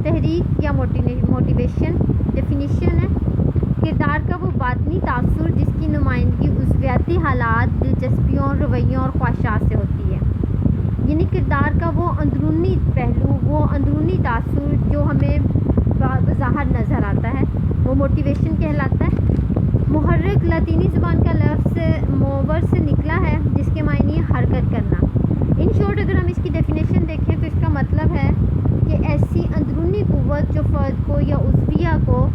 تحریک یا motivation definition ہے کردار کا وہ باطنی تاثر جس کی نمائندگی عضویاتی حالات، دلچسپیوں، رویوں اور خواہشات سے ہوتی ہے، یعنی کردار کا وہ اندرونی پہلو، وہ اندرونی تاثر جو ہمیں بظاہر نظر آتا ہے، وہ موٹیویشن کہلاتا ہے۔ محرک لاطینی زبان کا لفظ موور سے نکلا ہے جس کے معنی ہے حرکت کرنا۔ ان شارٹ اگر ہم اس کی ڈیفینیشن دیکھیں تو اس کا مطلب ہے کہ ایسی اندرونی قوت جو فرد کو یا عضویہ کو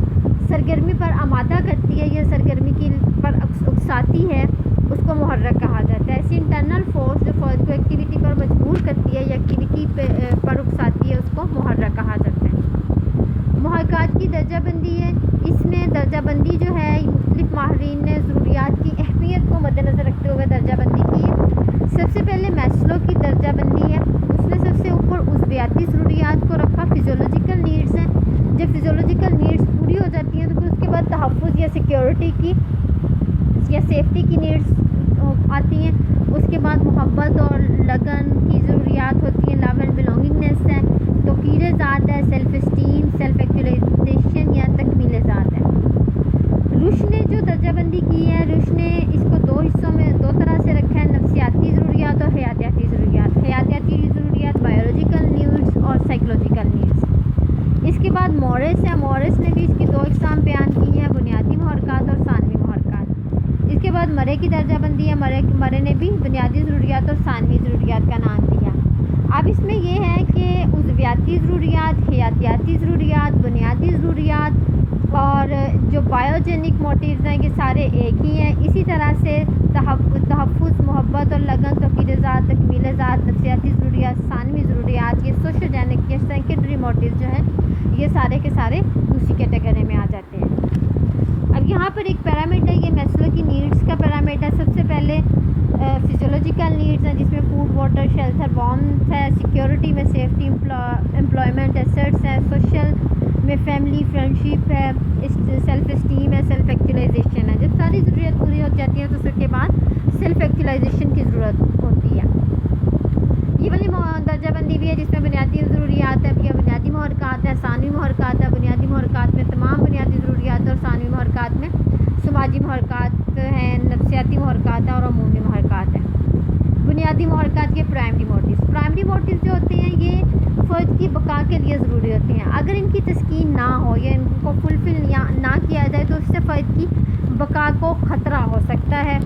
سرگرمی پر آمادہ کرتی ہے یا سرگرمی کی پر اکساتی ہے، اس کو محرک کہا جاتا ہے۔ ایسی انٹرنل فورس جو فرد کو ایکٹیویٹی پر مجبور کرتی ہے یا ایکٹیویٹی پر اکساتی ہے، اس کو محرک کہا جاتا ہے۔ محرکات کی درجہ بندی ہے، اس میں درجہ بندی جو ہے مختلف ماہرین نے ضروریات کی اہمیت کو مد نظر رکھتے ہوئے درجہ بندی کی ہے۔ سب سے پہلے میسلو کی درجہ بندی ہے، اس نے سب سے اوپر عضویاتی ضروریات کو رکھا، فزیولوجیکل نیڈز ہیں، جب فزیولوجیکل نیڈز پوری ہو جاتی ہیں تو پھر اس کے بعد تحفظ یا سیکیورٹی کی یا سیفٹی کی نیڈز آتی ہیں، اس کے بعد محبت اور لگن کی ضروریات ہوتی ہیں، لو اینڈ بلانگنگنیس ہے، توقیر ذات ہے، سیلف اسٹیم، سیلف ایکچولائزیشن یا تکمیل ذات ہے۔ روش نے جو درجہ بندی کی ہے، روش نے اس کو دو حصوں میں دو طرح سے رکھا ہے، نفسیاتی ضروریات اور حیاتیاتی ضروریات۔ حیاتیاتی ضروریات بایولوجیکل نیڈز اور سائیکولوجیکل نیڈز۔ اس کے بعد مورس ہے، مورس نے بھی اس کی دو اقسام بیان کی ہیں، بنیادی محرکات اور ثانوی محرکات۔ اس کے بعد مرے کی درجہ بندی ہے، مرے نے بھی بنیادی ضروریات اور ثانوی ضروریات کا نام دیا۔ اب اس میں یہ ہے کہ عضویاتی ضروریات، حیاتیاتی ضروریات، بنیادی ضروریات اور جو بایوجینک موٹیوز ہیں یہ سارے ایک ہی ہیں۔ اسی طرح سے تحفظ، محبت اور لگن، توقیر ذات، تکمیل ذات، نفسیاتی ضروریات، ثانوی ضروریات، یہ سوشوجینک یا سیکنڈری موٹیوز جو ہیں یہ سارے کے سارے دوسری کیٹیگری میں آ جاتے ہیں۔ اب یہاں پر ایک پیرامڈ ہے، یہ میسلو کی نیڈز کا پیرامڈ ہے۔ سب سے پہلے فزیولوجیکل نیڈز ہیں جس میں فوڈ، واٹر، شیلٹر، وارمتھ ہے، سیکیورٹی میں سیفٹی، امپلائمنٹ، ایسٹس ہیں، سوشل میں فیملی، فرینڈشپ ہے، سیلف اسٹیم ہے، سیلف ایکچولائزیشن ہے۔ جب ساری ضروریات پوری ہو جاتی ہیں تو اس کے بعد سیلف ایکچولائزیشن کی ضرورت ہوتی ہے۔ یہ والی درجہ بندی بھی ہے جس میں بنیادی ضروریات ہے، یا بنیادی محرکات ہے، ثانوی محرکات ہے۔ بنیادی محرکات میں تمام بنیادی ضروریات اور ثانوی محرکات میں سماجی محرکات ہیں، نفسیاتی محرکات ہیں اور عمومی محرکات ہیں۔ بنیادی محرکات کے پرائمری موٹیوز جو ہوتے ہیں یہ فرد کی بقا کے لیے ضروری ہوتے ہیں۔ اگر ان کی تسکین نہ ہو یا ان کو فلفل نہ کیا جائے تو اس سے فرد کی بقا کو خطرہ ہو سکتا ہے۔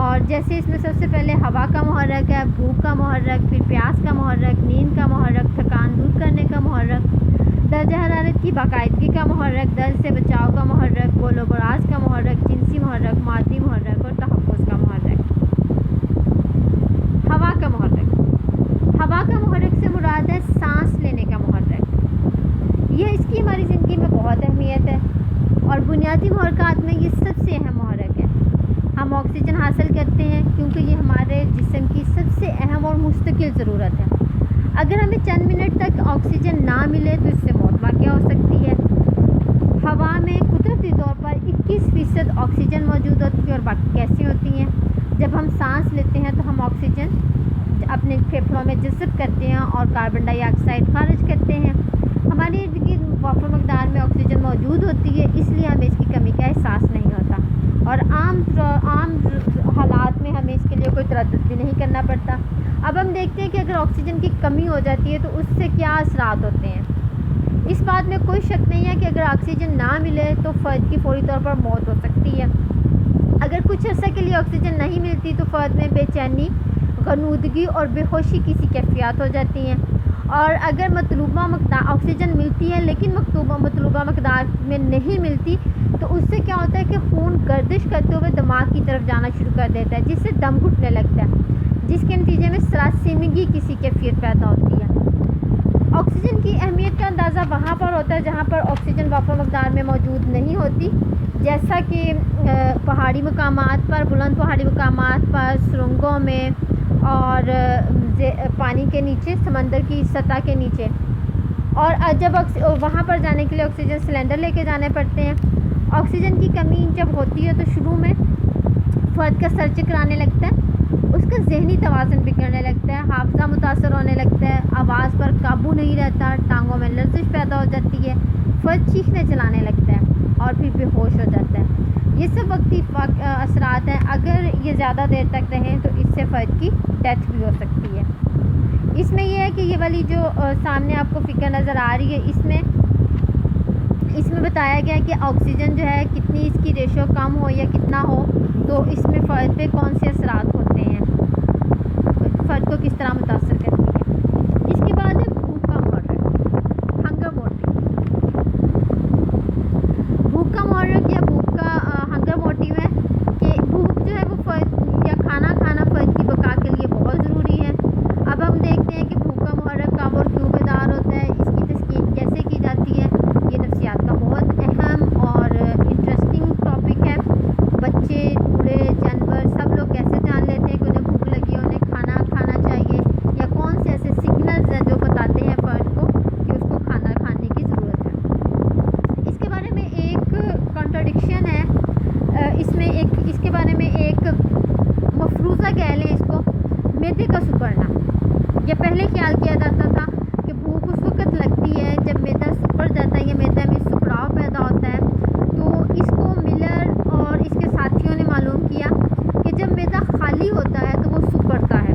اور جیسے اس میں سب سے پہلے ہوا کا محرک ہے، بھوک کا محرک، پھر پیاس کا محرک، نیند کا محرک، تھکان دور کرنے کا محرک، درجہ حرارت کی باقاعدگی کا محرک، درد سے بچاؤ کا محرک، گول و براز کا محرک، جنسی محرک، مادی محرک اور تحفظ کا محرک۔ ہوا کا محرک سے مراد ہے سانس لینے کا محرک، یہ اس کی ہماری زندگی میں بہت اہمیت ہے اور بنیادی محرکات میں یہ سب سے اہم محرک ہے۔ ہم آکسیجن حاصل کرتے ہیں کیونکہ یہ ہمارے جسم کی سب سے اہم اور مستقل ضرورت ہے۔ اگر ہمیں چند منٹ تک آکسیجن نہ ملے تو اس سے موت واقع ہو سکتی ہے۔ ہوا میں قدرتی طور پر 21% آکسیجن موجود ہوتی ہے اور باقی کیسی ہوتی ہیں؟ جب ہم سانس لیتے ہیں تو ہم آکسیجن اپنے پھیپھڑوں میں جذب کرتے ہیں اور کاربن ڈائی آکسائڈ خارج کرتے ہیں۔ ہماری ارد گرد وافر مقدار میں آکسیجن موجود ہوتی ہے، اس لیے ہمیں اس کی کمی کا احساس نہیں ہوتا اور عام حالات میں ہمیں اس کے لیے کوئی تردد بھی نہیں کرنا پڑتا۔ اب ہم دیکھتے ہیں کہ اگر آکسیجن کی کمی ہو جاتی ہے تو اس سے کیا اثرات ہوتے ہیں۔ اس بات میں کوئی شک نہیں ہے کہ اگر آکسیجن نہ ملے تو فرد کی فوری طور پر موت ہو سکتی ہے۔ اگر کچھ عرصے کے لیے آکسیجن نہیں ملتی تو فرد میں بے چینی، غنودگی اور بے ہوشی کی سی کیفیات ہو جاتی ہیں۔ اور اگر مطلوبہ مقدار آکسیجن ملتی ہے لیکن مطلوبہ مقدار میں نہیں ملتی تو اس سے کیا ہوتا ہے کہ خون گردش کرتے ہوئے دماغ کی طرف جانا شروع کر دیتا ہے، جس سے دم گھٹنے لگتا ہے، جس کے نتیجے میں سراسیمگی کی سی کیفیت پیدا ہوتی ہے۔ آکسیجن کی اہمیت کا اندازہ وہاں پر ہوتا ہے جہاں پر آکسیجن وافر مقدار میں موجود نہیں ہوتی، جیسا کہ پہاڑی مقامات پر، بلند پہاڑی مقامات پر، سرنگوں میں اور پانی کے نیچے، سمندر کی سطح کے نیچے۔ اور جب وہاں پر جانے کے لیے آکسیجن سلنڈر لے کے جانے پڑتے ہیں۔ آکسیجن کی کمی جب ہوتی ہے تو شروع میں فرد کا سر چکرانے لگتا ہے، اس کا ذہنی توازن بگڑنے لگتا ہے، حافظہ متاثر ہونے لگتا ہے، آواز پر قابو نہیں رہتا، ٹانگوں میں لرزش پیدا ہو جاتی ہے، فرد چیخنے چلانے لگتا ہے اور پھر بے ہوش ہو جاتا ہے۔ یہ سب وقتی اثرات ہیں، اگر یہ زیادہ دیر تک رہیں تو اس سے فرد کی ڈیتھ بھی ہو سکتی ہے۔ اس میں یہ ہے کہ یہ والی جو سامنے آپ کو فگر نظر آ رہی ہے، اس میں بتایا گیا ہے کہ آکسیجن جو ہے کتنی اس کی ریشو کم ہو یا کتنا ہو تو اس میں فرد پہ کون سے اثرات ہوتے ہیں، فرد کو کس طرح متاثر کرتی ہے۔ اس کے بعد ہے بھوک کا محرک، ہنگر موٹیو۔ بھوک کا محرک یا بھوک کا ہنگر موٹیو ہے کہ بھوک جو ہے وہ فرد یا کھانا کھانا فرد کی بقا کے لیے بہت ضروری ہے۔ اب ہم دیکھتے ہیں کہ بھوک کا محرک کب اور کیوں بیدار ہوتا ہے، اس کی تشکیل کیسے کی جاتی ہے۔ یہ نفسیات کا بہت اہم اور انٹرسٹنگ ٹاپک ہے۔ بچے، بوڑھے، جانور سب لوگ کیسے جان لیتے ہیں کہ انہیں بھوک لگی ہے، انہیں کھانا کھانا چاہیے، یا کون سے ایسے سگنلز ہیں جو بتاتے ہیں فرد کو کہ اس کو کھانا کھانے کی ضرورت ہے۔ اس کے بارے میں ایک کنٹراڈکشن ہے، اس کے بارے میں ایک مفروضہ کہہ لیں اس کو، معدے کا سکڑنا۔ یہ پہلے خیال کیا جاتا تھا کہ بھوک اس وقت لگتی ہے جب معدہ سکڑ جاتا ہے یا معدے میں سکڑاؤ پیدا ہوتا ہے۔ تو اس کو ملر اور اس کے ساتھیوں نے معلوم کیا کہ جب معدہ خالی ہوتا ہے تو وہ سکڑتا ہے،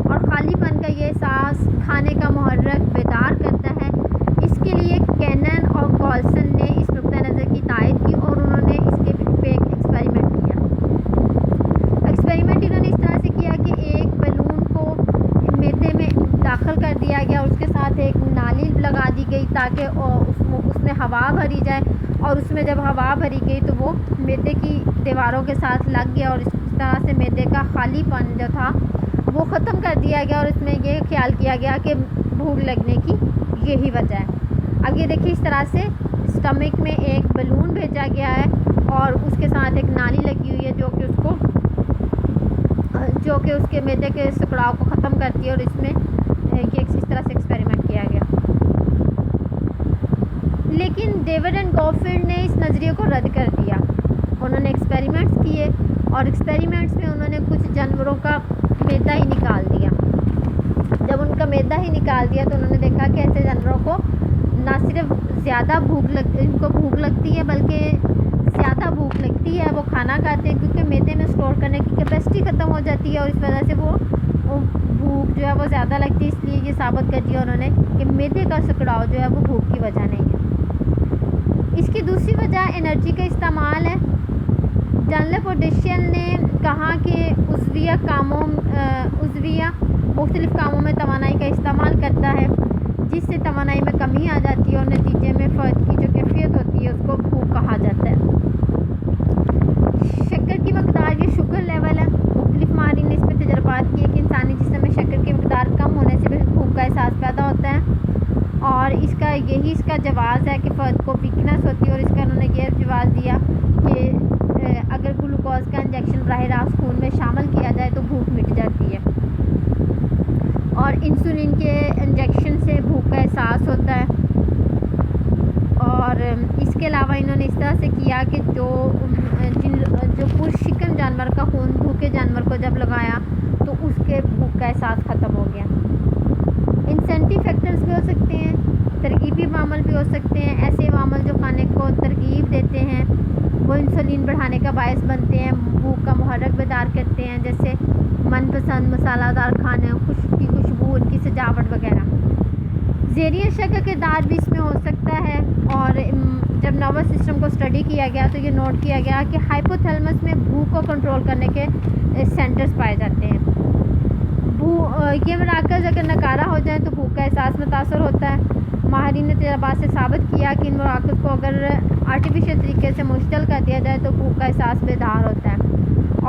اور خالی پن کا یہ احساس کھانے کا محرک بیدار کرتا ہے۔ اس کے لیے کینن اور گالسن نے اس نقطۂ نظر کی تائید کی اور انہوں نے اس کے پہ ایک ایکسپیریمنٹ کیا۔ ایکسپیریمنٹ انہوں نے اس طرح سے کیا کہ ایک بیلون کو معدے میں داخل کر دیا گیا اور اس کے ساتھ ایک نالی لگا دی گئی تاکہ اس میں ہوا بھری جائے، اور اس میں جب ہوا بھری گئی تو وہ معدے کی دیواروں کے ساتھ لگ گیا، اور اس طرح سے معدے کا خالی پن جو تھا وہ ختم کر دیا گیا، اور اس میں یہ خیال کیا گیا کہ بھوک لگنے کی یہی وجہ ہے۔ اب یہ دیکھیے، اس طرح سے اسٹمک میں ایک بیلون بھیجا گیا ہے اور اس کے ساتھ ایک نالی لگی ہوئی ہے جو کہ اس کے معدے کے سکڑاؤ کو ختم کرتی ہے، اور اس میں یہ اس طرح سے ایکسپیریمنٹ کیا گیا۔ لیکن ڈیوڈ اینڈ گوفیلڈ نے اس نظریے کو رد کر دیا۔ انہوں نے ایکسپیریمنٹس کیے اور ایکسپیریمنٹس میں انہوں نے کچھ جانوروں کا معدہ ہی نکال دیا۔ جب ان کا معدہ ہی نکال دیا تو انہوں نے دیکھا کہ ایسے جانوروں کو نہ صرف زیادہ ان کو بھوک لگتی ہے بلکہ زیادہ بھوک لگتی ہے، وہ کھانا کھاتے ہیں کیونکہ معدے میں اسٹور کرنے کی کیپیسٹی ختم ہو جاتی ہے، اور اس وجہ سے وہ بھوک جو ہے وہ زیادہ لگتی ہے۔ اس لیے یہ ثابت کر دیا انہوں نے کہ معدے کا سکڑاؤ جو ہے وہ بھوک کی وجہ نہیں ہے۔ اس کی دوسری وجہ انرجی کا استعمال ہے۔ ڈنلپ اور ڈیشل نے کہا کہ عضویہ مختلف کاموں میں توانائی کا استعمال کرتا ہے، جس سے توانائی میں کمی آ جاتی ہے اور نتیجے میں فرد کی جو کیفیت ہوتی ہے اس کو بھوک کہا جاتا ہے۔ شکر کی مقدار، یہ شوگر لیول ہے۔ مختلف ماہرین نے اس پہ تجربات کیے کہ انسانی جسم میں شکر کی مقدار کم ہونے سے بھی بھوک کا احساس پیدا ہوتا ہے، اور اس کا جواز ہے کہ فرد کو ویکنس ہوتی ہے، اور اس کا انہوں نے یہ جواز دیا کہ اگر گلوکوز کا انجیکشن براہ راست خون میں شامل کیا جائے تو بھوک مٹ جاتی ہے، اور انسولین کے انجیکشن سے بھوک کا احساس ہوتا ہے۔ اور اس کے علاوہ انہوں نے اس طرح سے کیا کہ جو پرشکن جانور کا خون بھوکے جانور کو جب لگایا تو اس کے بھوک کا احساس ختم ہو گیا۔ انسینٹیو فیکٹرز بھی ہو سکتے ہیں، ترغیبی عوامل بھی ہو سکتے ہیں۔ ایسے عوامل جو کھانے کو ترغیب دیتے ہیں وہ انسولین بڑھانے کا باعث بنتے ہیں، بھوک کا محرک بیدار کرتے ہیں، جیسے من پسند مسالہ دار کھانے، کی خوشبو، ان کی سجاوٹ وغیرہ۔ ذیلی اشیاء کا کردار بھی اس میں ہو سکتا ہے، اور جب نروس سسٹم کو اسٹڈی کیا گیا تو یہ نوٹ کیا گیا کہ ہائپوتھیلمس میں بھوک کو کنٹرول کرنے کے سینٹرز پائے جاتے ہیں۔ یہ مراکز اگر ناکارہ ہو جائیں تو بھوک کا احساس متاثر ہوتا ہے۔ ماہرین نے تجربات سے ثابت کیا کہ ان مراکز کو اگر آرٹیفیشل طریقے سے مشتعل کر دیا جائے تو بھوک کا احساس بیدار ہوتا ہے،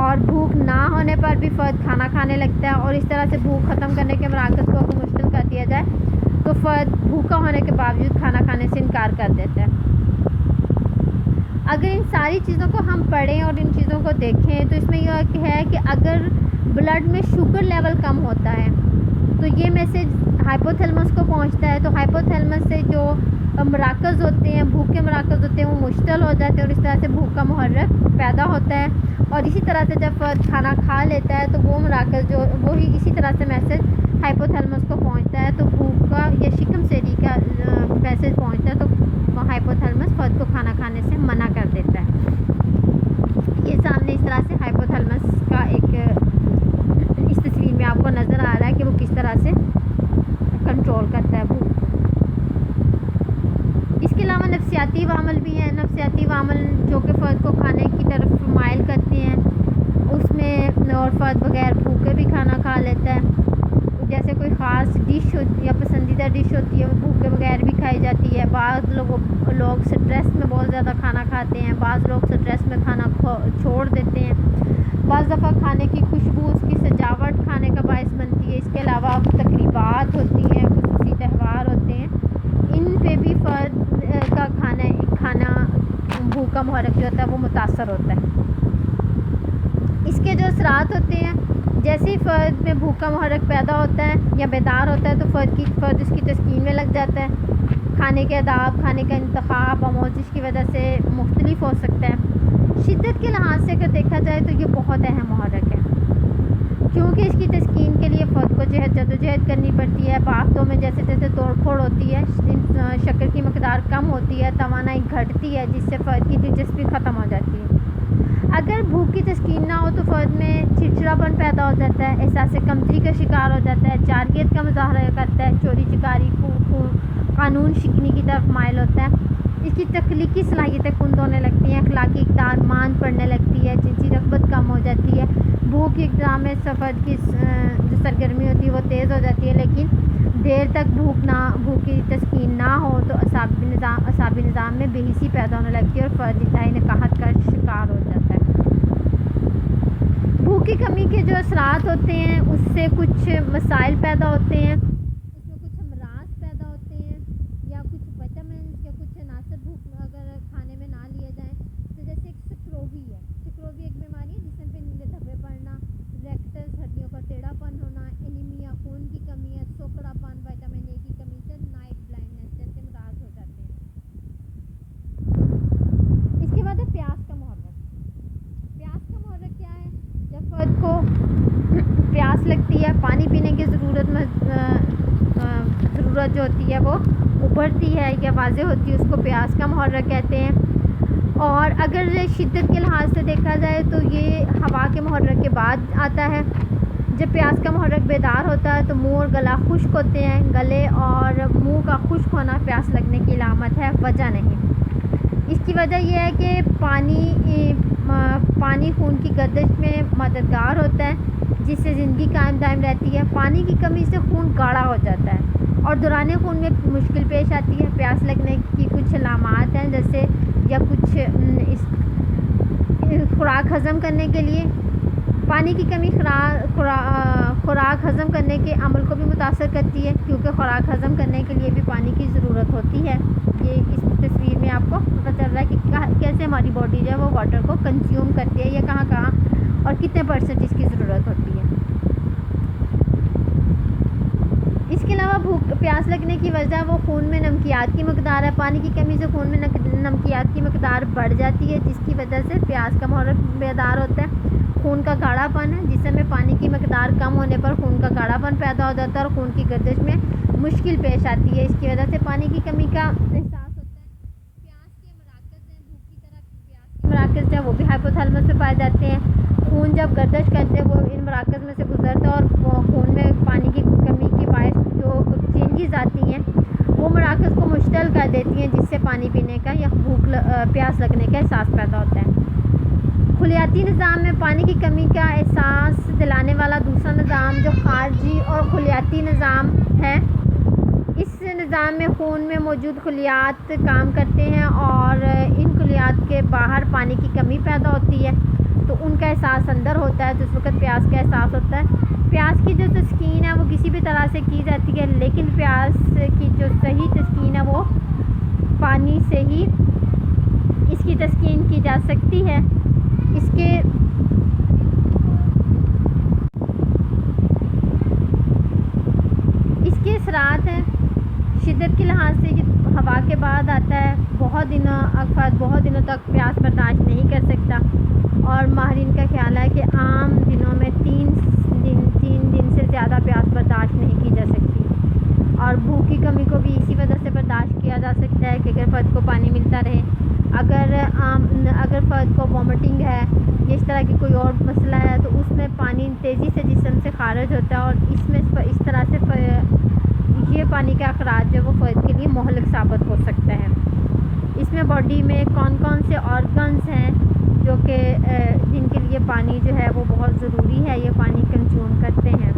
اور بھوک نہ ہونے پر بھی فرد کھانا کھانے لگتا ہے، اور اس طرح سے بھوک ختم کرنے کے مراکز کو اگر مشتعل کر دیا جائے تو فرد بھوکا ہونے کے باوجود کھانا کھانے سے انکار کر دیتا ہے۔ اگر ان ساری چیزوں کو ہم پڑھیں اور ان چیزوں کو دیکھیں تو اس میں یہ ہے کہ اگر بلڈ میں شوگر لیول کم ہوتا ہے تو یہ میسج ہائپوتھیلمس کو پہنچتا ہے، تو ہائپوتھیلمس سے جو مراکز ہوتے ہیں، بھوک کے مراکز ہوتے ہیں، وہ مشتعل ہو جاتے ہیں اور اس طرح سے بھوک کا محرک پیدا ہوتا ہے. اور اسی طرح سے جب فرد کھانا کھا لیتا ہے تو وہ مراکز جو وہی اسی طرح سے میسج ہائپوتھیلمس کو پہنچتا ہے، تو بھوک کا یا شکم سیری کا میسج پہنچتا ہے، تو ہائپوتھیلمس فرد کو کھانا کھانے سے منع کر دیتا ہے. یہ سامنے اس طرح سے ہائپوتھیلمس کا ایک اس تصویر میں آپ کو نظر آ رہا ہے کہ وہ کس طرح سے کنٹرول کرتا ہے بھوک. اس کے علاوہ نفسیاتی عوامل بھی ہیں. نفسیاتی عوامل جو کہ فرد کو کھانے کی طرف مائل کرتے ہیں، اس میں اور فرد بغیر بھوکے بھی کھانا کھا لیتا ہے. جیسے کوئی خاص ڈش یا پسندیدہ ڈش ہوتی ہے وہ بھوکے بغیر بھی کھائی جاتی ہے. بعض لوگ سٹریس میں بہت زیادہ کھانا کھاتے ہیں، بعض لوگ سٹریس میں کھانا چھوڑ دیتے ہیں. بعض دفعہ کھانے کی خوشبو، اس کی سجاوٹ کھانے کا باعث بنتی ہے. اس کے علاوہ تقریبات ہوتی ہیں، خصوصی تہوار ہوتے ہیں، ان پہ بھی فرد کا کھانا بھوک کا محرک جو ہوتا ہے وہ متاثر ہوتا ہے. اس کے جو اثرات ہوتے ہیں، جیسے ہی فرد میں بھوک کا محرک پیدا ہوتا ہے یا بیدار ہوتا ہے تو فرد اس کی تسکین میں لگ جاتا ہے. کھانے کے آداب، کھانے کا انتخاب آموزش کی وجہ سے مختلف ہو سکتا ہے. شدت کے لحاظ سے اگر دیکھا جائے تو یہ بہت اہم محرک ہے، کیونکہ اس کی تسکین کے لیے فرد کو جدوجہد کرنی پڑتی ہے. بافتوں میں جیسے جیسے توڑ پھوڑ ہوتی ہے، شکر کی مقدار کم ہوتی ہے، توانائی گھٹتی ہے، جس سے فرد کی دلچسپی ختم ہو جاتی ہے. اگر بھوک کی تسکین نہ ہو تو فرد میں چڑچڑاپن پیدا ہو جاتا ہے، احساس کمتری کا شکار ہو جاتا ہے، جارحیت کا مظاہرہ کرتا ہے، چوری چکاری قانون شکنی کی طرف مائل ہوتا ہے. اس کی تخلیقی صلاحیتیں کند ہونے لگتی ہیں، اخلاقی اقدار ماند پڑنے لگتی ہے، جنسی رغبت کم ہو جاتی ہے. بھوک کی اقدام میں فرد کی جو سرگرمی ہوتی ہے وہ تیز ہو جاتی ہے، لیکن دیر تک بھوک کی تسکین نہ ہو تو اعصابی نظام میں بے حسی پیدا ہونے لگتی ہے اور فرد انتہائی نکاہت کا شکار ہو جاتا ہے. بھوک کی کمی کے جو اثرات ہوتے ہیں اس سے کچھ مسائل پیدا ہوتے ہیں. اس میں کچھ امراض پیدا ہوتے ہیں یا کچھ وٹامنس یا کچھ عناصر بھوک اگر کھانے میں نہ لیے جائیں تو جیسے ایک سکرووی ہے. سکرووی ایک بیماری ہے جس میں نیلے دھبے پڑنا، ریکٹس ہڈیوں کا ٹیڑھا پن ہونا، انیمیا خون کی کمی ہے، سوکڑا پن، وٹامن اے کی کمی سے نائٹ بلائنڈنس جیسے امراض ہو جاتے ہیں. اس کے بعد ہے پیاس کا محرک. پیاس کا محرک کیا ہے؟ جب فرد کو پیاس لگتی ہے، پانی پینے کی ضرورت جو ہوتی ہے وہ ابھرتی ہے یا واضح ہوتی ہے، اس کو پیاس کا محرک کہتے ہیں. اور اگر شدت کے لحاظ سے دیکھا جائے تو یہ ہوا کے محرک کے بعد آتا ہے. جب پیاس کا محرک بیدار ہوتا ہے تو منہ اور گلا خشک ہوتے ہیں. گلے اور منہ کا خشک ہونا پیاس لگنے کی علامت ہے، وجہ نہیں. اس کی وجہ یہ ہے کہ پانی خون کی گردش میں مددگار ہوتا ہے، جس سے زندگی قائم دائم رہتی ہے. پانی کی کمی سے خون گاڑھا ہو جاتا ہے اور دوران خون میں مشکل پیش آتی ہے. پیاس لگنے کی کچھ علامات ہیں جیسے یا کچھ خوراک ہضم کرنے کے لیے پانی کی کمی خوراک ہضم کرنے کے عمل کو بھی متاثر کرتی ہے، کیونکہ خوراک ہضم کرنے کے لیے بھی پانی کی ضرورت ہوتی ہے. یہ اس تصویر میں آپ کو پتہ چل رہا ہے کہ کیسے ہماری باڈی جو ہے وہ واٹر کو کنزیوم کرتی ہے یا کہاں کہاں اور کتنے % اس کی ضرورت ہوتی ہے. اس کے علاوہ پیاس لگنے کی وجہ وہ خون میں نمکیات کی مقدار ہے. پانی کی کمی سے خون میں نمکیات کی مقدار بڑھ جاتی ہے، جس کی وجہ سے پیاس کا محرک بیدار ہوتا ہے. خون کا گاڑھا پن ہے، جسم میں پانی کی مقدار کم ہونے پر خون کا گاڑھا پن پیدا ہو جاتا ہے اور خون کی گردش میں مشکل پیش آتی ہے. اس کی وجہ سے پانی کی کمی کا احساس ہوتا ہے. پیاس کے مراکز ہیں، بھوک کی طرح پیاس کے مراکز جو ہیں وہ بھی ہائپوتھیلمس میں پائے جاتے ہیں. خون جب گردش کرتے ہیں وہ ان مراکز میں سے گزرتا ہے اور خون میں پانی کی کمی کے باعث جو چینجز آتی ہیں وہ مراکز کو مشتعل کر دیتی ہیں، جس سے پانی پینے کا یا پیاس لگنے کا احساس پیدا ہوتا ہے. خلیاتی نظام میں پانی کی کمی کا احساس دلانے والا دوسرا نظام جو خارجی اور خلیاتی نظام ہے. اس نظام میں خون میں موجود خلیات کام کرتے ہیں اور ان خلیات کے باہر پانی کی کمی پیدا ہوتی ہے تو ان کا احساس اندر ہوتا ہے، تو اس وقت پیاس کا احساس ہوتا ہے. پیاس کی جو تسکین ہے وہ کسی بھی طرح سے کی جاتی ہے، لیکن پیاس کی جو صحیح تسکین ہے وہ پانی سے ہی اس کی تسکین کی جا سکتی ہے. اس کے اثرات ہیں شدت کے لحاظ سے ہوا کے بعد بہت دنوں تک پیاس برداشت نہیں کر سکتا، اور ماہرین کا خیال ہے کہ عام دنوں میں 3 دن سے زیادہ پیاس برداشت نہیں کی جا سکتی، اور بھوک کی کمی کو بھی اسی وجہ سے برداشت کیا جا سکتا ہے کہ اگر فرد کو پانی ملتا رہے۔ اگر فرد کو وامٹنگ ہے، اس طرح کی کوئی اور مسئلہ ہے، تو اس میں پانی تیزی سے جسم سے خارج ہوتا ہے، اور اس طرح سے یہ پانی کا اخراج جو وہ فرد کے لیے مہلک ثابت ہو سکتا ہے۔ اس میں باڈی میں کون کون سے آرگنز ہیں جو کہ جن کے لیے پانی جو ہے وہ بہت ضروری ہے، یہ پانی کنزیوم کرتے ہیں۔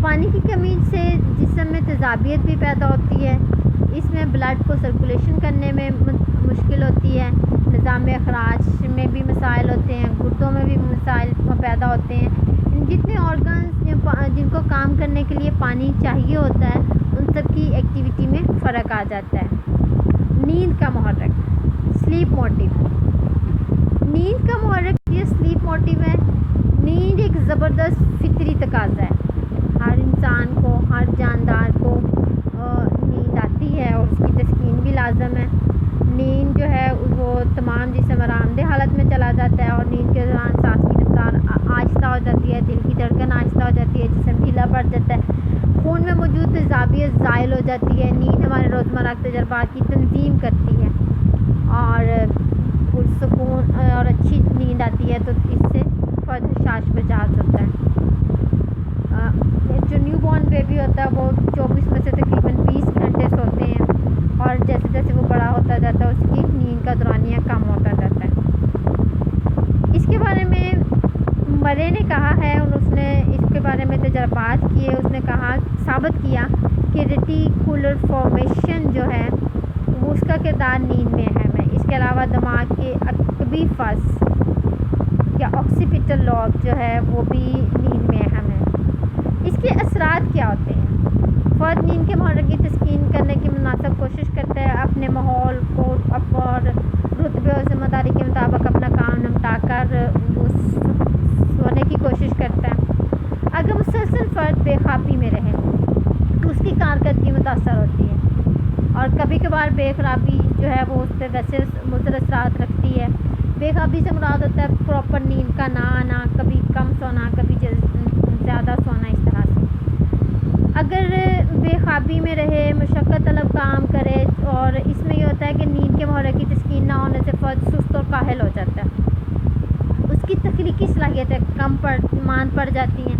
پانی کی کمی سے جسم میں تیزابیت بھی پیدا ہوتی ہے، اس میں بلڈ کو سرکولیشن کرنے میں مشکل ہوتی ہے، نظام اخراج میں بھی مسائل ہوتے ہیں، گردوں میں بھی مسائل پیدا ہوتے ہیں۔ جتنے آرگنز جن کو کام کرنے کے لیے پانی چاہیے ہوتا ہے، ان سب کی ایکٹیویٹی میں فرق آ جاتا ہے۔ نیند کا محرک، سلیپ موٹیو۔ نیند کا محرک یہ سلیپ موٹیو ہے۔ نیند ایک زبردست فطری تقاضا ہے، ہر انسان کو، ہر جاندار کو نیند آتی ہے، اور اس کی تسکین بھی لازم ہے۔ نیند جو ہے وہ تمام جسم آرام دہ حالت میں چلا جاتا ہے، اور نیند کے دوران سانس کی رفتار آہستہ ہو جاتی ہے، دل کی دھڑکن آہستہ ہو جاتی ہے، جسم ڈھیلا پڑ جاتا ہے، خون میں موجود تیزابیت زائل ہو جاتی ہے۔ نیند ہمارے روزمرہ کے تجربات کی تنظیم کرتی ہے، اور پرسکون اور اچھی نیند آتی ہے، تو اس سے فرد حشاش مزاج ہوتا ہے۔ جو نیو بورن بیبی ہوتا ہے وہ 24 میں سے تقریباً 20 گھنٹے سوتے ہیں، اور جیسے جیسے وہ بڑا ہوتا جاتا ہے اس کی نیند کا دورانیہ کم ہوتا جاتا ہے۔ اس کے بارے میں مرے نے کہا ہے، اور اس نے اس کے بارے میں تجربات کیے، اس نے کہا ثابت کیا کہ ریٹیکولر فارمیشن جو ہے وہ اس کا کردار نیند میں اہم ہے۔ اس کے علاوہ دماغ کے عقبی فاز یا آکسیپیٹل لوب جو ہے وہ بھی نیند میں اہم ہے۔ اس کے اثرات کیا ہوتے ہیں؟ فرد نیند کے محرک کی تسکین کرنے کی مناسب کوشش کرتا ہے، اپنے ماحول کو اور رتبے اور ذمہ داری کے مطابق اپنا کام نمٹا کر سونے کی کوشش کرتا ہے۔ اگر مسلسل فرد بے خوابی میں رہے تو اس کی کارکردگی متاثر ہوتی ہے، اور کبھی کبھار بے خوابی جو ہے وہ اس پہ ویسے مضر اثرات رکھتی ہے۔ بے خوابی سے مراد ہوتا ہے پراپر نیند کا نہ آنا، کبھی کم سونا، کبھی زیادہ سونا، اس طرح سے۔ اگر بے خوابی میں رہے، مشقت طلب کام کرے، اور اس میں یہ ہوتا ہے کہ نیند کے محرک کی تسکین نہ ہونے سے فرد سست اور کاہل ہو جاتا ہے، اس کی تخلیقی صلاحیتیں مان پڑ جاتی ہیں۔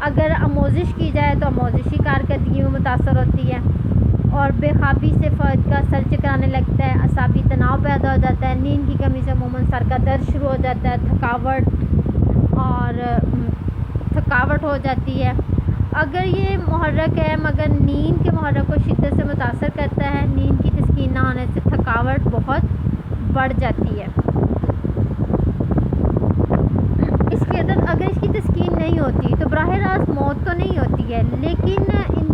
اگر آموزش کی جائے تو آموزشی کارکردگی میں متاثر ہوتی ہے، اور بے خوابی سے فرد کا سر چکرانے لگتا ہے، اعصابی تناؤ پیدا ہو جاتا ہے۔ نیند کی کمی سے عموماً سر کا درد شروع ہو جاتا ہے، تھکاوٹ ہو جاتی ہے۔ اگر یہ محرک ہے مگر نیند کے محرک کو شدت سے متاثر کرتا ہے، نیند کی تسکین نہ ہونے سے تھکاوٹ بہت بڑھ جاتی ہے۔ اگر اس کی تسکین نہیں ہوتی تو براہ راست موت تو نہیں ہوتی ہے، لیکن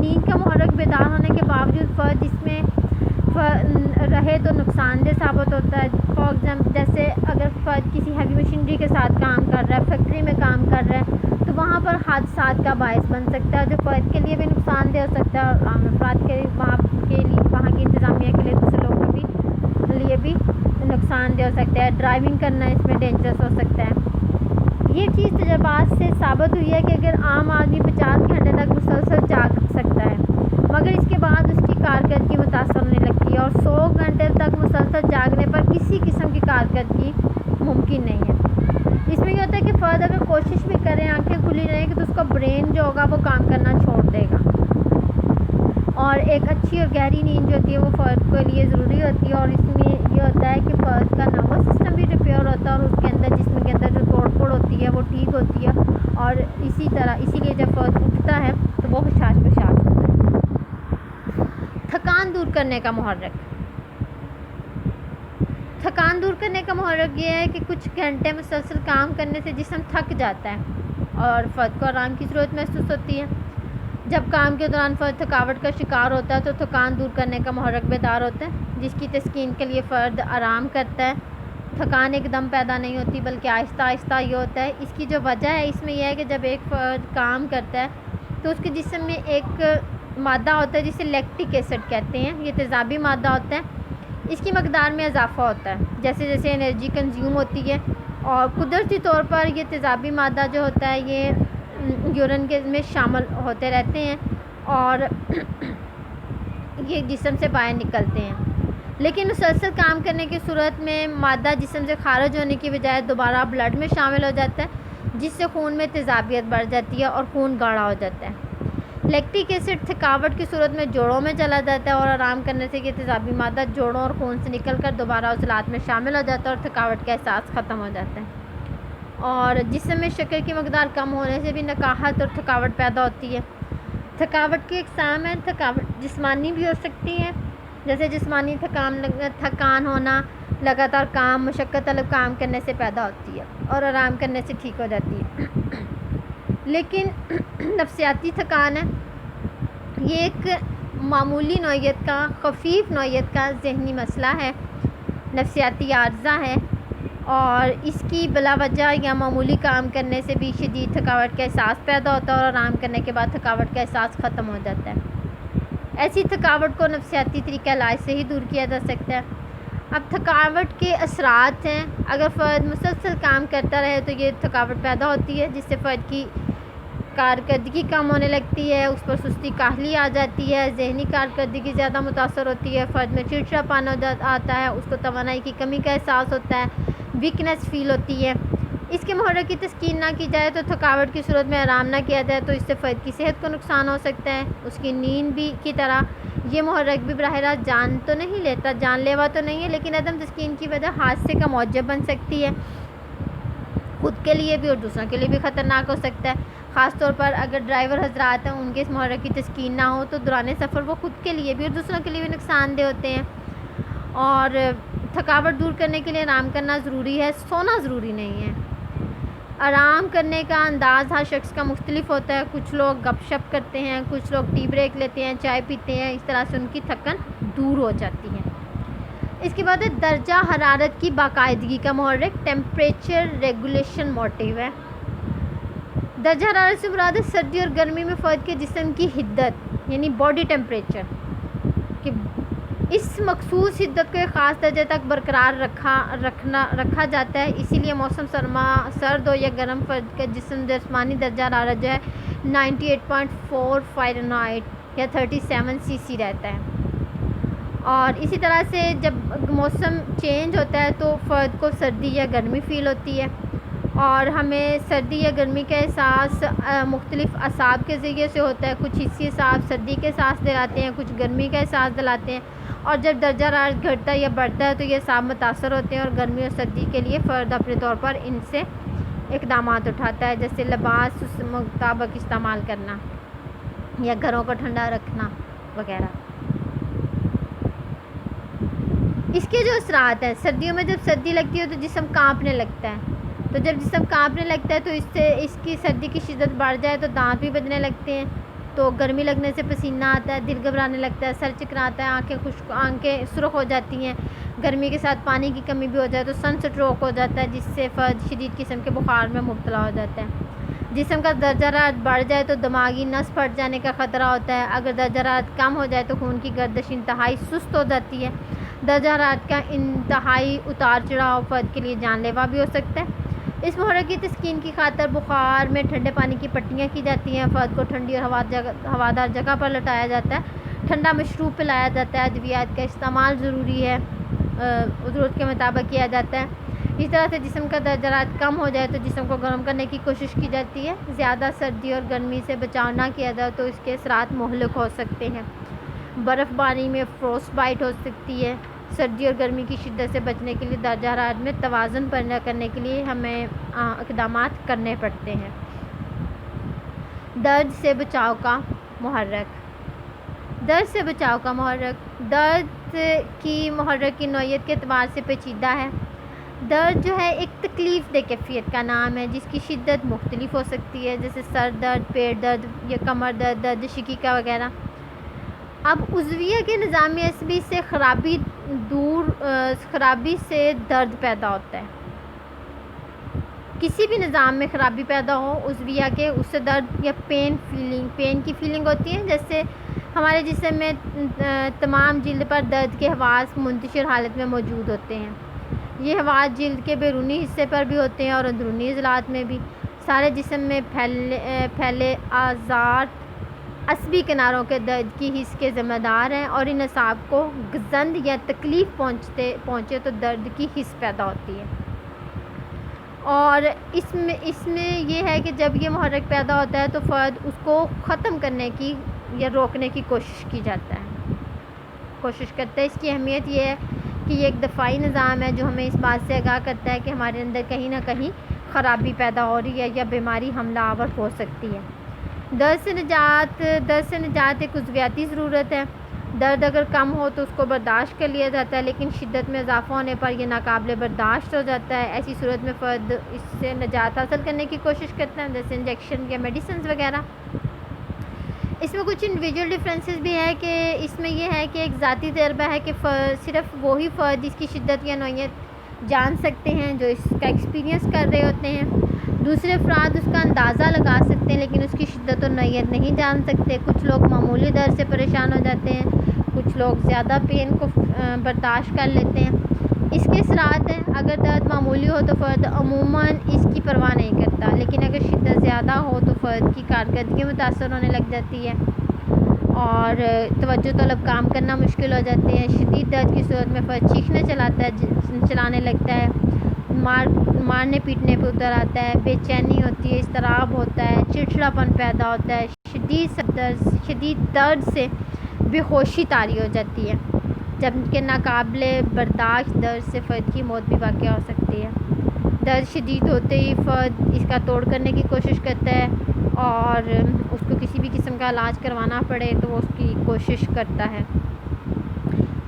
نیند کا محرک بیدار ہونے کے باوجود فرد اس میں رہے تو نقصان دہ ثابت ہوتا ہے۔ فار ایگزامپل جیسے اگر فرد کسی ہیوی مشینری کے ساتھ کام کر رہا ہے، فیکٹری میں کام کر رہا ہے، تو وہاں پر حادثات کا باعث بن سکتا ہے، جو فرد کے لیے بھی نقصان دہ ہو سکتا ہے، اور عام افراد کے لیے وہاں کی انتظامیہ کے لیے دوسرے لوگوں کے لیے بھی نقصان دہ ہو سکتا ہے۔ ڈرائیونگ کرنا اس میں ڈینجرس ہو سکتا ہے۔ یہ چیز تجربات سے ثابت ہوئی ہے کہ اگر عام آدمی 50 گھنٹے تک مسلسل جاگ سکتا ہے، مگر اس کے بعد اس کی کارکردگی متاثر ہونے لگتی ہے، اور 100 گھنٹے تک مسلسل جاگنے پر کسی قسم کی کارکردگی ممکن نہیں ہے۔ اس میں یہ ہوتا ہے کہ فرد اگر کوشش بھی کرے، آنکھیں کھلی رہیں گی، تو اس کا برین جو ہوگا وہ کام کرنا چھوڑ دے گا، اور ایک اچھی اور گہری نیند جو ہوتی ہے وہ فرد کے لیے ضروری ہوتی ہے، اور اس میں یہ ہوتا ہے کہ فرد کا نروس سسٹم بھی ریپیئر ہوتا ہے، اور اس کے اندر جسم کے اندر جو توڑ پھوڑ ہوتی ہے وہ ٹھیک ہوتی ہے، اور اسی لیے جب فرد اٹھتا ہے تو وہ حشاش ہوتا ہے۔ تھکان دور کرنے کا محرک۔ تھکان دور کرنے کا محرک یہ ہے کہ کچھ گھنٹے مسلسل کام کرنے سے جسم تھک جاتا ہے، اور فرد کو آرام کی ضرورت محسوس ہوتی ہے۔ جب کام کے دوران فرد تھکاوٹ کا شکار ہوتا ہے تو تھکان دور کرنے کا محرک بیدار ہوتا ہے، جس کی تسکین کے لیے فرد آرام کرتا ہے۔ تھکان ایک دم پیدا نہیں ہوتی بلکہ آہستہ آہستہ یہ ہوتا ہے۔ اس کی جو وجہ ہے اس میں یہ ہے کہ جب ایک فرد کام کرتا ہے تو اس کے جسم میں ایک مادہ ہوتا ہے جسے لیکٹک ایسڈ کہتے ہیں، یہ تیزابی مادہ ہوتا ہے، اس کی مقدار میں اضافہ ہوتا ہے جیسے جیسے انرجی کنزیوم ہوتی ہے، اور قدرتی طور پر یہ تیزابی مادہ جو ہوتا ہے یہ یورین کے میں شامل ہوتے رہتے ہیں اور یہ جسم سے باہر نکلتے ہیں، لیکن مسلسل کام کرنے کی صورت میں مادہ جسم سے خارج ہونے کی بجائے دوبارہ بلڈ میں شامل ہو جاتا ہے، جس سے خون میں تیزابیت بڑھ جاتی ہے اور خون گاڑھا ہو جاتا ہے۔ لیکٹک ایسڈ تھکاوٹ کی صورت میں جوڑوں میں چلا جاتا ہے اور آرام کرنے سے یہ تیزابی مادہ جوڑوں اور خون سے نکل کر دوبارہ عضلات میں شامل ہو جاتا ہے اور تھکاوٹ کا احساس ختم ہو جاتا ہے۔ اور جسم میں شکر کی مقدار کم ہونے سے بھی نکاہت اور تھکاوٹ پیدا ہوتی ہے۔ تھکاوٹ کی اقسام ہیں، تھکاوٹ جسمانی بھی ہو سکتی ہے، جیسے جسمانی تھکان ہونا لگاتار کام مشقت طلب کام کرنے سے پیدا ہوتی ہے اور آرام کرنے سے ٹھیک ہو جاتی ہے۔ لیکن نفسیاتی تھکان ہے، یہ ایک معمولی نوعیت کا، خفیف نوعیت کا ذہنی مسئلہ ہے، نفسیاتی عارضہ ہے، اور اس کی بلا وجہ یا معمولی کام کرنے سے بھی شدید تھکاوٹ کا احساس پیدا ہوتا ہے اور آرام کرنے کے بعد تھکاوٹ کا احساس ختم ہو جاتا ہے۔ ایسی تھکاوٹ کو نفسیاتی طریقہ علاج سے ہی دور کیا جا سکتا ہے۔ اب تھکاوٹ کے اثرات ہیں، اگر فرد مسلسل کام کرتا رہے تو یہ تھکاوٹ پیدا ہوتی ہے جس سے فرد کی کارکردگی کم ہونے لگتی ہے، اس پر سستی کاہلی آ جاتی ہے، ذہنی کارکردگی زیادہ متاثر ہوتی ہے، فرد میں چڑچڑاپن آتا ہے، اس کو توانائی کی کمی کا احساس ہوتا ہے، ویکنیس فیل ہوتی ہے۔ اس کے محرک کی تسکین نہ کی جائے تو تھکاوٹ کی صورت میں آرام نہ کیا جائے تو اس سے فرد کی صحت کو نقصان ہو سکتا ہے، اس کی نیند بھی کی طرح یہ محرک بھی براہ راست جان تو نہیں لیتا، جان لیوا تو نہیں ہے، لیکن عدم تسکین کی وجہ حادثے کا موجب بن سکتی ہے، خود کے لیے بھی اور دوسروں کے لیے بھی خطرناک ہو سکتا ہے، خاص طور پر اگر ڈرائیور حضرات ہیں ان کے اس محرک کی تسکین نہ ہو تو دوران سفر وہ خود کے لیے بھی اور دوسروں کے لیے بھی نقصان دہ ہوتے ہیں۔ اور تھکاوٹ دور کرنے کے لیے آرام کرنا ضروری ہے، سونا ضروری نہیں ہے۔ آرام کرنے کا انداز ہر شخص کا مختلف ہوتا ہے، کچھ لوگ گپ شپ کرتے ہیں، کچھ لوگ ٹی بریک لیتے ہیں، چائے پیتے ہیں، اس طرح سے ان کی تھکن دور ہو جاتی ہے۔ اس کے بعد درجہ حرارت کی باقاعدگی کا محرک ٹیمپریچر ریگولیشن موٹیو ہے۔ درجہ حرارت سے مراد سردی اور گرمی میں فرد کے جسم کی حدت یعنی باڈی ٹیمپریچر کہ اس مخصوص حدت کو ایک خاص درجے تک برقرار رکھا جاتا ہے، اسی لیے موسم سرما سرد ہو یا گرم فرد کا جسمانی درجہ حرارت جو ہے 98.4 فahrenheit یا 37 cc رہتا ہے۔ اور اسی طرح سے جب موسم چینج ہوتا ہے تو فرد کو سردی یا گرمی فیل ہوتی ہے، اور ہمیں سردی یا گرمی کا احساس مختلف اعصاب کے ذریعے سے ہوتا ہے، کچھ حصی اعصاب سردی کے احساس دلاتے ہیں، کچھ گرمی کا احساس دلاتے ہیں، اور جب درجہ حرارت گھٹتا ہے یا بڑھتا ہے تو یہ اعصاب متاثر ہوتے ہیں، اور گرمی اور سردی کے لیے فرد اپنے طور پر ان سے اقدامات اٹھاتا ہے، جیسے لباس اس مطابق استعمال کرنا یا گھروں کو ٹھنڈا رکھنا وغیرہ۔ اس کے جو اثرات ہیں، سردیوں میں جب سردی لگتی ہے تو جسم کانپنے لگتا ہے، تو جب جسم کانپنے لگتا ہے تو اس سے اس کی سردی کی شدت بڑھ جائے تو دانت بھی بجنے لگتے ہیں، تو گرمی لگنے سے پسینہ آتا ہے، دل گھبرانے لگتا ہے، سر چکراتا ہے، آنکھیں سرخ ہو جاتی ہیں، گرمی کے ساتھ پانی کی کمی بھی ہو جائے تو سن سٹروک ہو جاتا ہے، جس سے فرد شدید قسم کے بخار میں مبتلا ہو جاتا ہے۔ جسم کا درجہ حرارت بڑھ جائے تو دماغی نس پھٹ جانے کا خطرہ ہوتا ہے، اگر درجہ حرارت کم ہو جائے تو خون کی گردش انتہائی سست ہو جاتی ہے۔ درجہ حرارت کا انتہائی اتار چڑھاؤ فرد کے لیے جان لیوا بھی ہو سکتا ہے۔ اس محرک کی تسکین کی خاطر بخار میں ٹھنڈے پانی کی پٹیاں کی جاتی ہیں، فرد کو ٹھنڈی اور ہوادار جگہ پر لٹایا جاتا ہے، ٹھنڈا مشروب پلایا جاتا ہے، ادویات کا استعمال ضروری ہے، ضرورت کے مطابق کیا جاتا ہے۔ اس طرح سے جسم کا درجہ حرارت کم ہو جائے تو جسم کو گرم کرنے کی کوشش کی جاتی ہے، زیادہ سردی اور گرمی سے بچاؤ نہ کیا جائے تو اس کے اثرات مہلک ہو سکتے ہیں۔ برف باری میں فروسٹ بائٹ ہو سکتی ہے۔ سردی اور گرمی کی شدت سے بچنے کے لیے درجہ حرارت میں توازن پیدا کرنے کے لیے ہمیں اقدامات کرنے پڑتے ہیں۔ درد سے بچاؤ کا محرک۔ درد سے بچاؤ کا محرک درد کی محرک کی نوعیت کے اعتبار سے پیچیدہ ہے۔ درد جو ہے ایک تکلیف دہ کیفیت کا نام ہے جس کی شدت مختلف ہو سکتی ہے، جیسے سر درد، پیٹ درد یا کمر درد، درد شقیقہ وغیرہ۔ اب عضویہ کے نظام عصبی سے خرابی سے درد پیدا ہوتا ہے۔ کسی بھی نظام میں خرابی پیدا ہو عضویہ کے، اس سے درد یا پین کی فیلنگ ہوتی ہے، جیسے ہمارے جسم میں تمام جلد پر درد کے حواس منتشر حالت میں موجود ہوتے ہیں۔ یہ حواس جلد کے بیرونی حصے پر بھی ہوتے ہیں اور اندرونی عضلات میں بھی۔ سارے جسم میں پھیلے اعضاء عصبی کناروں کے درد کی حس کے ذمہ دار ہیں، اور ان اعصاب کو گزند یا تکلیف پہنچے تو درد کی حس پیدا ہوتی ہے۔ اور اس میں یہ ہے کہ جب یہ محرک پیدا ہوتا ہے تو فرد اس کو ختم کرنے کی یا روکنے کی کوشش کرتا ہے۔ اس کی اہمیت یہ ہے کہ یہ ایک دفاعی نظام ہے جو ہمیں اس بات سے آگاہ کرتا ہے کہ ہمارے اندر کہیں نہ کہیں خرابی پیدا ہو رہی ہے یا بیماری حملہ آور ہو سکتی ہے۔ درد سے نجات ایک عضویاتی ضرورت ہے۔ درد اگر کم ہو تو اس کو برداشت کر لیا جاتا ہے، لیکن شدت میں اضافہ ہونے پر یہ ناقابل برداشت ہو جاتا ہے۔ ایسی صورت میں فرد اس سے نجات حاصل کرنے کی کوشش کرتا ہے، جیسے انجیکشن یا میڈیسنز وغیرہ۔ اس میں کچھ انڈیویجول ڈفرینسز بھی ہے کہ اس میں یہ ہے کہ ایک ذاتی تجربہ ہے کہ صرف وہی فرد اس کی شدت یا نوعیت جان سکتے ہیں جو اس کا ایکسپیرینس کر رہے ہوتے ہیں۔ دوسرے افراد اس کا اندازہ لگا سکتے ہیں لیکن اس کی شدت و نوعیت نہیں جان سکتے۔ کچھ لوگ معمولی درد سے پریشان ہو جاتے ہیں، کچھ لوگ زیادہ پین کو برداشت کر لیتے ہیں۔ اس کے اثرات ہیں، اگر درد معمولی ہو تو فرد عموماً اس کی پرواہ نہیں کرتا، لیکن اگر شدت زیادہ ہو تو فرد کی کارکردگی متاثر ہونے لگ جاتی ہے اور توجہ طلب کام کرنا مشکل ہو جاتے ہیں۔ شدید درد کی صورت میں فرد چیخنے چلانے لگتا ہے، مارنے پیٹنے پہ اتر آتا ہے، بے چینی ہوتی ہے، اضطراب ہوتا ہے، چڑچڑاپن پیدا ہوتا ہے، شدید درد سے بے ہوشی طاری ہو جاتی ہے، جبکہ ناقابل برداشت درد سے فرد کی موت بھی واقع ہو سکتی ہے۔ درد شدید ہوتے ہی فرد اس کا توڑ کرنے کی کوشش کرتا ہے اور اس کو کسی بھی قسم کا علاج کروانا پڑے تو وہ اس کی کوشش کرتا ہے۔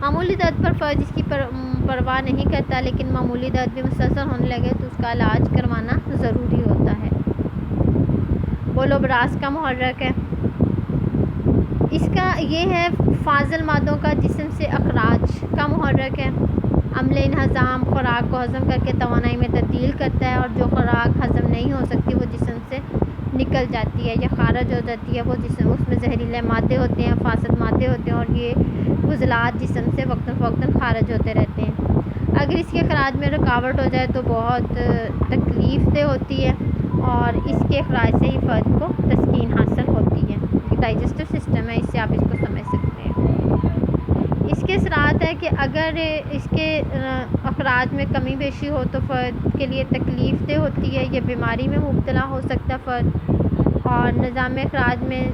معمولی درد پر فرد اس کی پرواہ نہیں کرتا، لیکن معمولی درد بھی مسلسل ہونے لگے تو اس کا علاج کروانا ضروری ہوتا ہے۔ بولو براز کا محرک ہے، اس کا یہ ہے فاضل مادوں کا جسم سے اخراج کا محرک ہے۔ عمل انہضام خوراک کو ہضم کر کے توانائی میں تبدیل کرتا ہے، اور جو خوراک ہضم نہیں ہو سکتی وہ جسم سے نکل جاتی ہے یا خارج ہو جاتی ہے۔ وہ جسم اس میں زہریلے مادے ہوتے ہیں، فاسد مادے ہوتے ہیں، اور یہ فضلات جسم سے وقتاً فوقتاً خارج ہوتے رہتے ہیں۔ اگر اس کے اخراج میں رکاوٹ ہو جائے تو بہت تکلیف دہ ہوتی ہے، اور اس کے اخراج سے ہی فرد کو تسکین حاصل ہوتی ہے۔ ڈائجسٹو سسٹم ہے، اس سے آپ اس کو سمجھ سکتے ہیں۔ اس کے اثرات ہے کہ اگر اس کے اخراج میں کمی بیشی ہو تو فرد کے لیے تکلیف دہ ہوتی ہے، یہ بیماری میں مبتلا ہو سکتا ہے فرد، اور نظام اخراج میں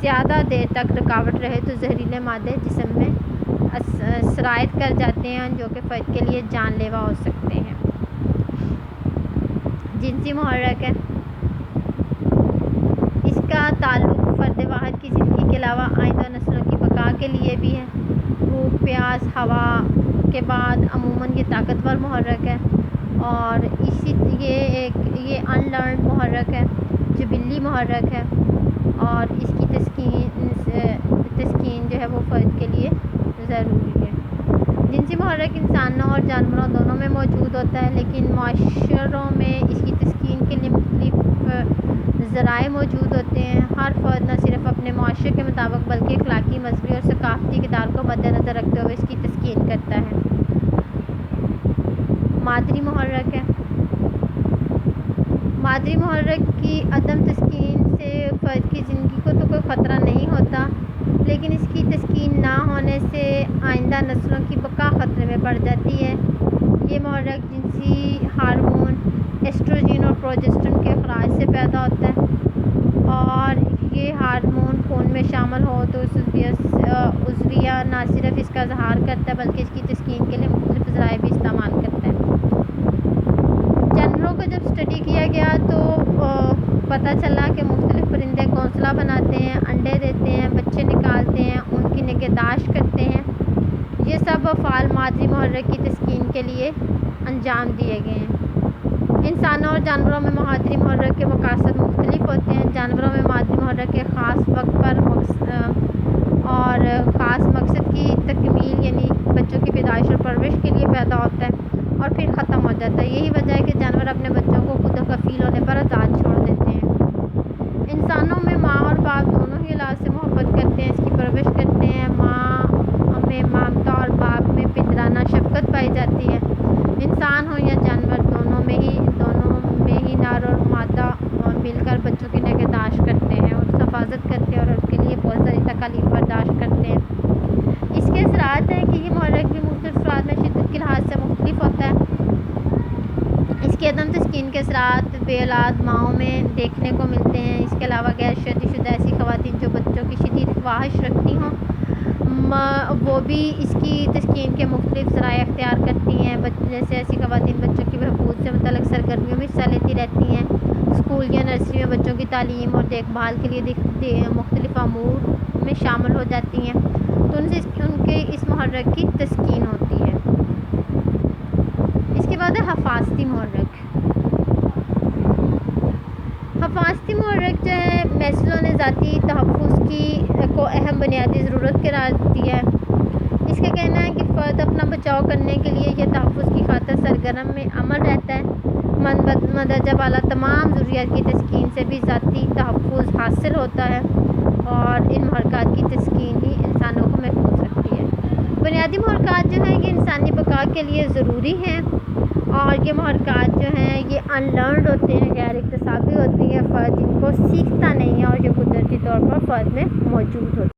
زیادہ دیر تک رکاوٹ رہے تو زہریلے مادے جسم میں سرایت کر جاتے ہیں جو کہ فرد کے لیے جان لیوا ہو سکتے ہیں۔ جنسی محرک ہے، اس کا تعلق فرد واحد کی زندگی کے علاوہ آئندہ نسلوں کی بقا کے لیے بھی ہے۔ بھوک پیاس ہوا کے بعد عموماً یہ طاقتور محرک ہے، اور یہ ان لرنڈ محرک ہے، جبلی محرک ہے، اور اس کی تسکین جو ہے وہ فرد کے لیے ضروری ہے۔ جنسی محرک انسانوں اور جانوروں دونوں میں موجود ہوتا ہے، لیکن معاشروں میں اس کی تسکین کے لیے مختلف ذرائع موجود ہوتے ہیں۔ ہر فرد نہ صرف اپنے معاشرے کے مطابق بلکہ اخلاقی، مذہبی اور ثقافتی اقدار کو مد نظر رکھتے ہوئے اس کی تسکین کرتا ہے۔ مادری محرک ہے، مادری محرک کی عدم تسکین سے فرد کی زندگی کو تو کوئی خطرہ نہیں ہوتا، لیکن اس کی تسکین نہ ہونے سے آئندہ نسلوں کی بقا خطرے میں پڑ جاتی ہے۔ یہ محرک جنسی ہارمون ایسٹروجن اور پروجسٹرون کے اخراج سے پیدا ہوتا ہے، اور یہ ہارمون خون میں شامل ہو تو عضویہ نہ صرف اس کا اظہار کرتا ہے بلکہ اس کی تسکین کے لیے مختلف ذرائع بھی استعمال کرتا ہے۔ جانوروں کو جب اسٹڈی کیا گیا تو پتہ چلا کہ مختلف پرندے گھونسلہ بناتے ہیں، انڈے دیتے ہیں، بچے نکالتے ہیں، ان کی نگہداشت کرتے ہیں۔ یہ سب افعال مادری محرک کی تسکین کے لیے انجام دیے گئے ہیں۔ انسانوں اور جانوروں میں مادری محرک کے مقاصد مختلف ہوتے ہیں۔ جانوروں میں مادری محرک کے خاص وقت پر اور خاص مقصد کی تکمیل یعنی بچوں کی پیدائش اور پرورش کے لیے پیدا ہوتا ہے اور پھر ختم ہو جاتا ہے۔ یہی وجہ ہے کہ جانور اپنے بچوں کو خود کفیل ہونے پر آزاد چھوڑ دیتے ہیں۔ انسانوں میں ماں اور باپ دونوں ہی اولاد سے محبت کرتے اثرات ہیں کہ یہ محرک بھی مختلف افراد میں شدت کے لحاظ سے مختلف ہوتا ہے۔ اس کے عدم تسکین کے اثرات بے اولاد ماؤں میں دیکھنے کو ملتے ہیں۔ اس کے علاوہ غیر شادی شدہ ایسی خواتین جو بچوں کی شدید خواہش رکھتی ہوں وہ بھی اس کی تسکین کے مختلف ذرائع اختیار کرتی ہیں، جیسے ایسی خواتین بچوں کی بہبود سے متعلق سرگرمیوں میں حصہ لیتی رہتی ہیں، اسکول یا نرسری میں بچوں کی تعلیم اور دیکھ بھال کے لیے مختلف امور میں شامل ہو جاتی ہیں، تو ان کے اس محرک کی تسکین ہوتی ہے۔ اس کے بعد ہے حفاظتی محرک۔ حفاظتی محرک جو ہے محصلوں نے ذاتی تحفظ کو اہم بنیادی ضرورت قرار دی ہے۔ اس کا کہنا ہے کہ فرد اپنا بچاؤ کرنے کے لیے یا تحفظ کی خاطر سرگرم میں عمل رہتا ہے۔ مندرجہ بالا تمام ضروریات کی تسکین سے بھی ذاتی تحفظ حاصل ہوتا ہے اور ان محرکات کی تسکین ہی انسانوں کو محفوظ رکھتی ہے۔ بنیادی محرکات جو ہیں یہ انسانی بقا کے لیے ضروری ہیں اور یہ محرکات جو ہیں یہ ان لرنڈ ہوتے ہیں، غیر اکتسابی ہوتی ہیں، فرد ان کو سیکھتا نہیں ہے اور یہ قدرتی طور پر فرد میں موجود ہوتی ہے۔